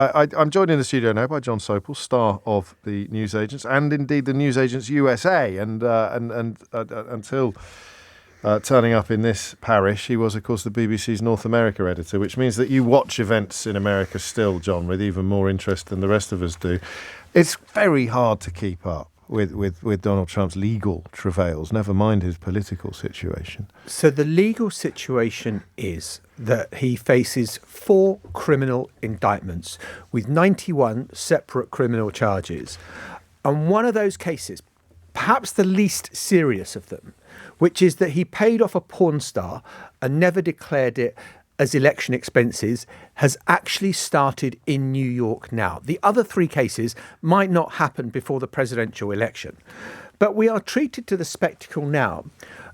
I'm joined in the studio now by Jon Sopel, star of the newsagents, and indeed the newsagents USA. And until turning up in this parish, he was, of course, the BBC's North America editor, which means that you watch events in America still, Jon, with even more interest than the rest of us do. It's very hard to keep up with Donald Trump's legal travails, never mind his political situation. So the legal situation is that he faces 4 criminal indictments with 91 separate criminal charges. And one of those cases, perhaps the least serious of them, which is that he paid off a porn star and never declared it as election expenses, has actually started in New York now. The other 3 cases might not happen before the presidential election. But we are treated to the spectacle now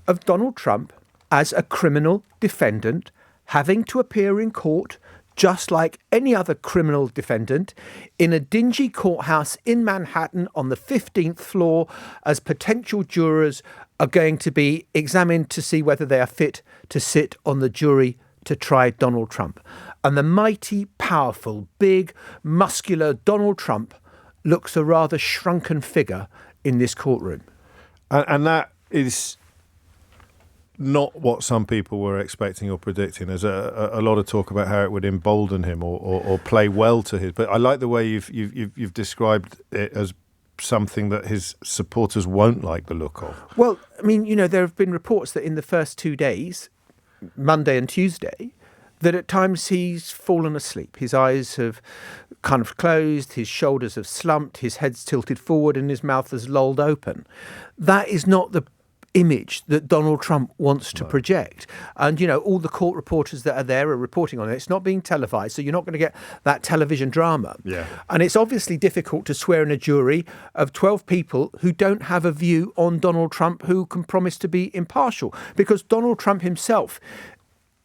of Donald Trump as a criminal defendant having to appear in court just like any other criminal defendant in a dingy courthouse in Manhattan on the 15th floor as potential jurors are going to be examined to see whether they are fit to sit on the jury to try Donald Trump. And the mighty, powerful, big, muscular Donald Trump looks a rather shrunken figure in this courtroom. And that is not what some people were expecting or predicting. There's a lot of talk about how it would embolden him or play well to his. But I like the way you've described it as something that his supporters won't like the look of. Well, I mean, there have been reports that in the first 2 days, Monday and Tuesday, that at times he's fallen asleep. His eyes have kind of closed, his shoulders have slumped, his head's tilted forward and his mouth has lolled open. That is not the image that Donald Trump wants to project. And, all the court reporters that are there are reporting on it. It's not being televised, so you're not going to get that television drama. Yeah. And it's obviously difficult to swear in a jury of 12 people who don't have a view on Donald Trump who can promise to be impartial. Because Donald Trump himself,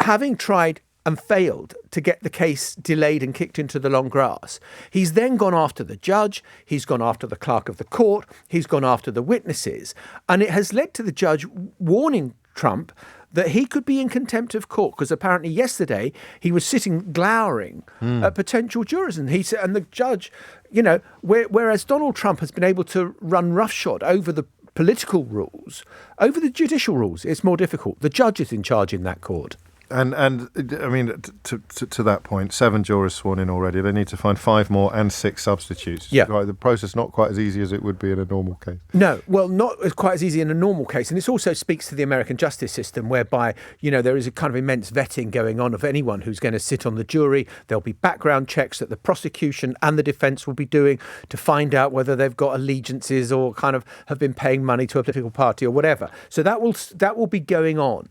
having tried and failed to get the case delayed and kicked into the long grass, he's then gone after the judge, he's gone after the clerk of the court, he's gone after the witnesses, and it has led to the judge warning Trump that he could be in contempt of court, because apparently yesterday he was sitting glowering at potential jurors, and the judge, whereas Donald Trump has been able to run roughshod over the political rules, over the judicial rules, it's more difficult. The judge is in charge in that court. And I mean, to that point, 7 jurors sworn in already. They need to find 5 more and 6 substitutes. Yeah. Right, the process not quite as easy as it would be in a normal case. No, well, not as quite as easy in a normal case. And this also speaks to the American justice system, whereby, there is a kind of immense vetting going on of anyone who's going to sit on the jury. There'll be background checks that the prosecution and the defence will be doing to find out whether they've got allegiances or kind of have been paying money to a political party or whatever. So that will be going on.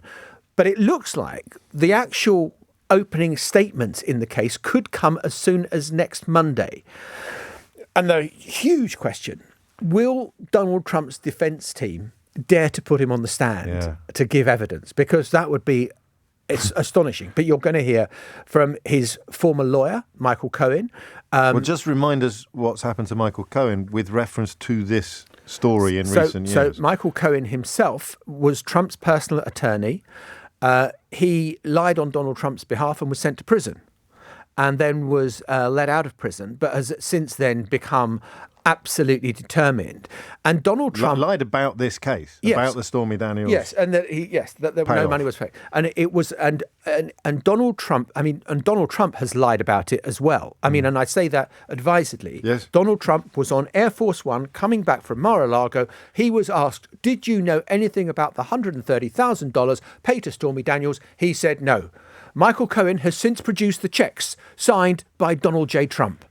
But it looks like the actual opening statements in the case could come as soon as next Monday. And the huge question, will Donald Trump's defence team dare to put him on the stand to give evidence? Because that would be astonishing. But you're going to hear from his former lawyer, Michael Cohen. Well, just remind us what's happened to Michael Cohen with reference to this story in recent years. So Michael Cohen himself was Trump's personal attorney. He lied on Donald Trump's behalf and was sent to prison, and then was let out of prison, but has since then become absolutely determined. And Donald Trump lied about this case, about the Stormy Daniels. Yes, and that no money was paid, and it was and Donald Trump. And Donald Trump has lied about it as well. And I say that advisedly. Yes. Donald Trump was on Air Force One coming back from Mar-a-Lago. He was asked, "Did you know anything about the $130,000 paid to Stormy Daniels?" He said no. Michael Cohen has since produced the checks signed by Donald J. Trump.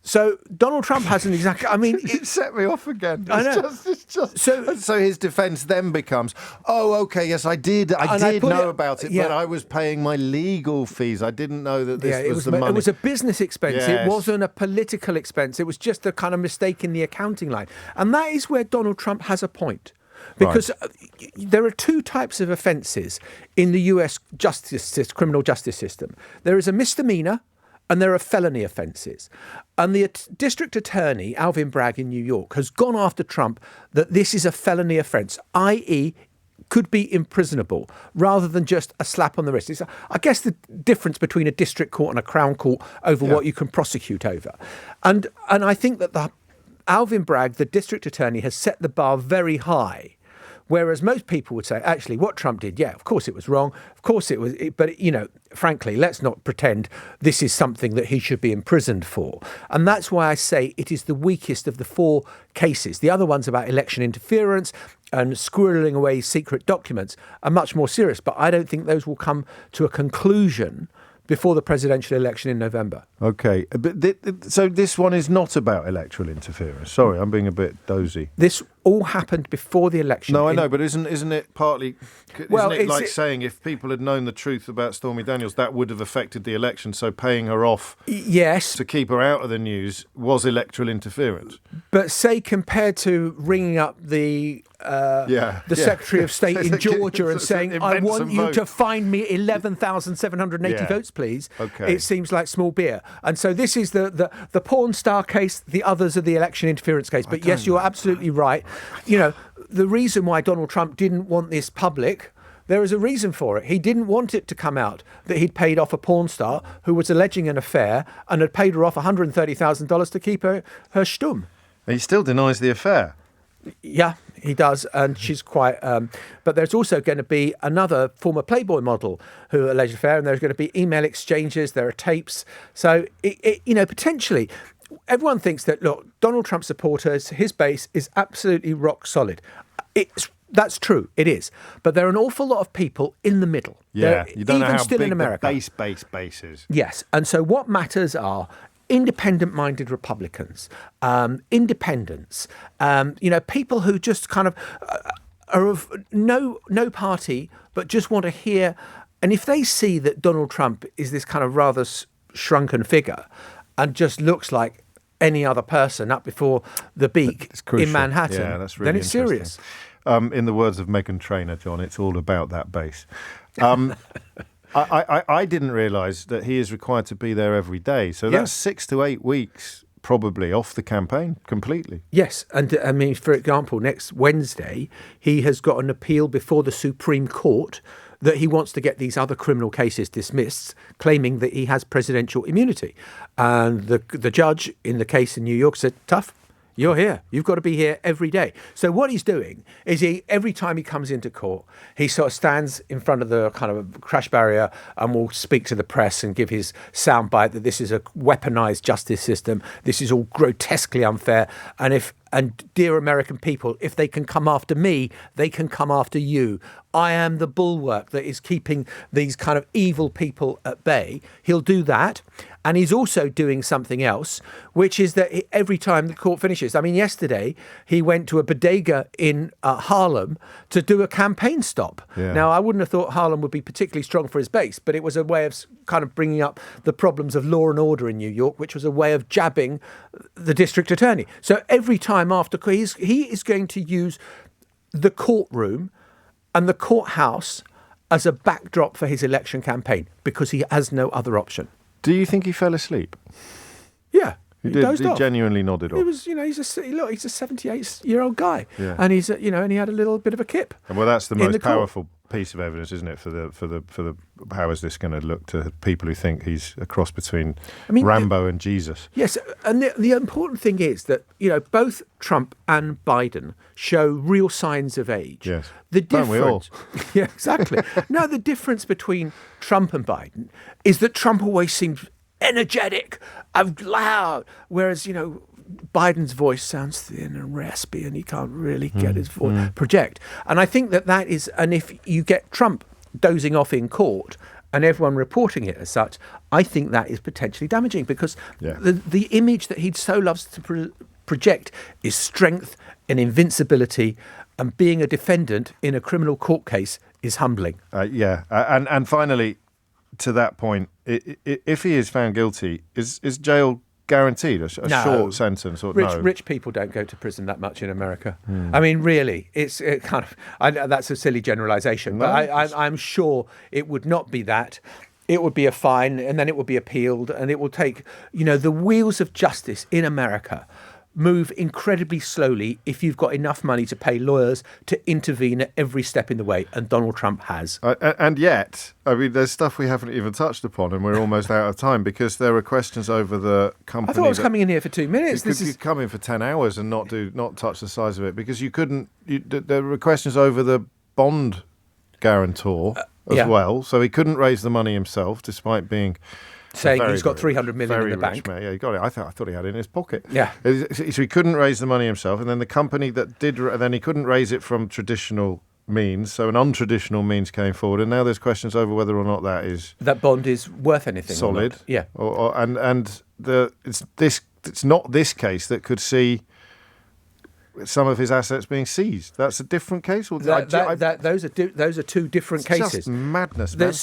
So Donald Trump hasn't exactly. It set me off again. I know. So his defence then becomes, okay, yes, I did know about it, but I was paying my legal fees. I didn't know that this was the money. It was a business expense. Yes. It wasn't a political expense. It was just a kind of mistake in the accounting line. And that is where Donald Trump has a point. Because there are 2 types of offences in the US criminal justice system. There is a misdemeanor, and there are felony offences. And the district attorney, Alvin Bragg in New York, has gone after Trump that this is a felony offence, i.e. could be imprisonable rather than just a slap on the wrist. It's, I guess, the difference between a district court and a Crown Court over what you can prosecute over. And I think that Alvin Bragg, the district attorney, has set the bar very high. Whereas most people would say, actually, what Trump did, yeah, of course it was wrong. Of course it was. But, you know, frankly, let's not pretend this is something that he should be imprisoned for. And that's why I say it is the weakest of the 4 cases. The other ones about election interference and squirreling away secret documents are much more serious. But I don't think those will come to a conclusion before the presidential election in November. Okay. But so this one is not about electoral interference. Sorry, I'm being a bit dozy. This all happened before the election. No, I know, but isn't it partly... Isn't it like saying if people had known the truth about Stormy Daniels, that would have affected the election, so paying her off to keep her out of the news was electoral interference? But say compared to ringing up the Secretary of State in Georgia and saying, I want you to find me 11,780 votes, please. Okay. It seems like small beer. And so this is the porn star case. The others are the election interference case. But yes, you're absolutely right. You know, the reason why Donald Trump didn't want this public, there is a reason for it. He didn't want it to come out that he'd paid off a porn star who was alleging an affair and had paid her off $130,000 to keep her shtum. He still denies the affair. Yeah, he does, and she's quite... but there's also going to be another former Playboy model who alleged affair, and there's going to be email exchanges, there are tapes. So, you know, potentially, everyone thinks that, look, Donald Trump supporters, his base is absolutely rock solid. That's true, it is. But there are an awful lot of people in the middle. Yeah, you don't know how still big in America. the base is. Yes, and so what matters are independent-minded Republicans, independents, you know, people who just kind of are of no party, but just want to hear. And if they see that Donald Trump is this kind of rather shrunken figure and just looks like any other person up before the beak in Manhattan, that's really then it's serious. In the words of Meghan Trainor, John, it's all about that base. I didn't realise that he is required to be there every day. So that's 6 to 8 weeks probably off the campaign completely. Yes. And I mean, for example, next Wednesday, he has got an appeal before the Supreme Court that he wants to get these other criminal cases dismissed, claiming that he has presidential immunity. And the judge in the case in New York said, tough. You're here. You've got to be here every day. So what he's doing is every time he comes into court, he sort of stands in front of the kind of crash barrier and will speak to the press and give his soundbite that this is a weaponized justice system. This is all grotesquely unfair. And dear American people, if they can come after me, they can come after you. I am the bulwark that is keeping these kind of evil people at bay. He'll do that. And he's also doing something else, which is that every time the court finishes, I mean, yesterday he went to a bodega in Harlem to do a campaign stop. Yeah. Now, I wouldn't have thought Harlem would be particularly strong for his base, but it was a way of kind of bringing up the problems of law and order in New York, which was a way of jabbing the district attorney. So every time after, he is going to use the courtroom and the courthouse as a backdrop for his election campaign because he has no other option. Do you think he fell asleep? Yeah, he genuinely nodded off. He was, he's a 78-year-old guy, yeah. And he's, and he had a little bit of a kip. Well, that's the most powerful piece of evidence, isn't it? For the how is this going to look to people who think he's a cross between Rambo and Jesus? Yes, and the important thing is that both Trump and Biden show real signs of age. Yes, the difference, don't we all? Yeah, exactly. No, the difference between Trump and Biden is that Trump always seems energetic and loud, whereas Biden's voice sounds thin and raspy and he can't really get his voice project. And I think that is, and if you get Trump dozing off in court and everyone reporting it as such, I think that is potentially damaging because the image that he so loves to project is strength and invincibility, and being a defendant in a criminal court case is humbling. And finally, to that point, if he is found guilty, is jail guaranteed? A short sentence? Or rich people don't go to prison that much in America. I mean, really, it's kind of... that's a silly generalisation, but I'm sure it would not be that. It would be a fine, and then it would be appealed, and it will take... the wheels of justice in America move incredibly slowly if you've got enough money to pay lawyers to intervene at every step in the way, and Donald Trump has. And yet, I mean, there's stuff we haven't even touched upon, and we're almost out of time because there are questions over the company. I thought I was coming in here for 2 minutes. You could come in for 10 hours and not touch the size of it because you couldn't. There were questions over the bond guarantor as well, so he couldn't raise the money himself despite being. Saying he's got 300 million in the bank. Yeah, he got it. I thought he had it in his pocket. Yeah. So he couldn't raise the money himself, and then the company that did, then he couldn't raise it from traditional means, so an untraditional means came forward, and now there's questions over whether or not that bond is worth anything. Solid. Or not. Yeah. It's not this case that could see some of his assets being seized. That's a different case. Or those are two different cases. Just madness, man.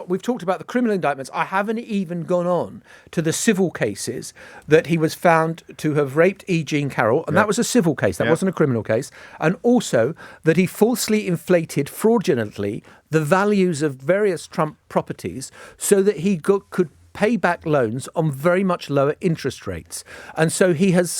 We've talked about the criminal indictments. I haven't even gone on to the civil cases that he was found to have raped E. Jean Carroll, and that was a civil case. That wasn't a criminal case. And also that he falsely inflated fraudulently the values of various Trump properties so that he could pay back loans on very much lower interest rates. And so he has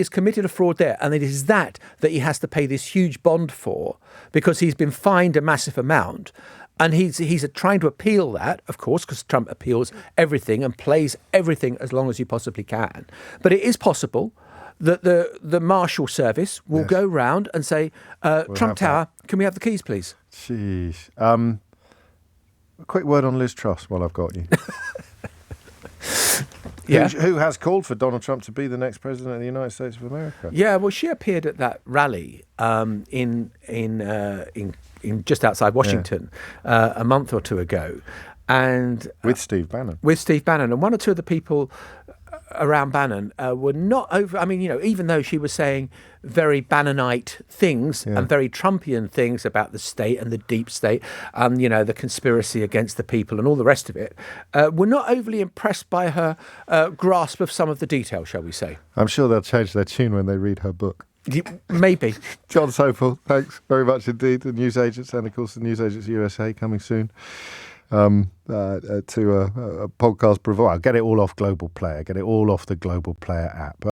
committed a fraud there. And it is that he has to pay this huge bond for because he's been fined a massive amount. And he's trying to appeal that, of course, because Trump appeals everything and plays everything as long as you possibly can. But it is possible that the Marshal Service will go round and say, Trump Tower, can we have the keys, please? Jeez. A quick word on Liz Truss while I've got you. Who has called for Donald Trump to be the next president of the United States of America? Yeah, well, she appeared at that rally in just outside Washington a month or two ago, and with Steve Bannon. And one or two of the people around Bannon were not over. I mean, even though she was saying very Bannonite things and very Trumpian things about the state and the deep state, the conspiracy against the people and all the rest of it, were not overly impressed by her grasp of some of the detail, shall we say. I'm sure they'll change their tune when they read her book. Maybe. Jon Sopel, thanks very much indeed. The Newsagents, and of course the Newsagents USA coming soon. To a podcast provider. I'll get it all off Global Player. Get it all off the Global Player app.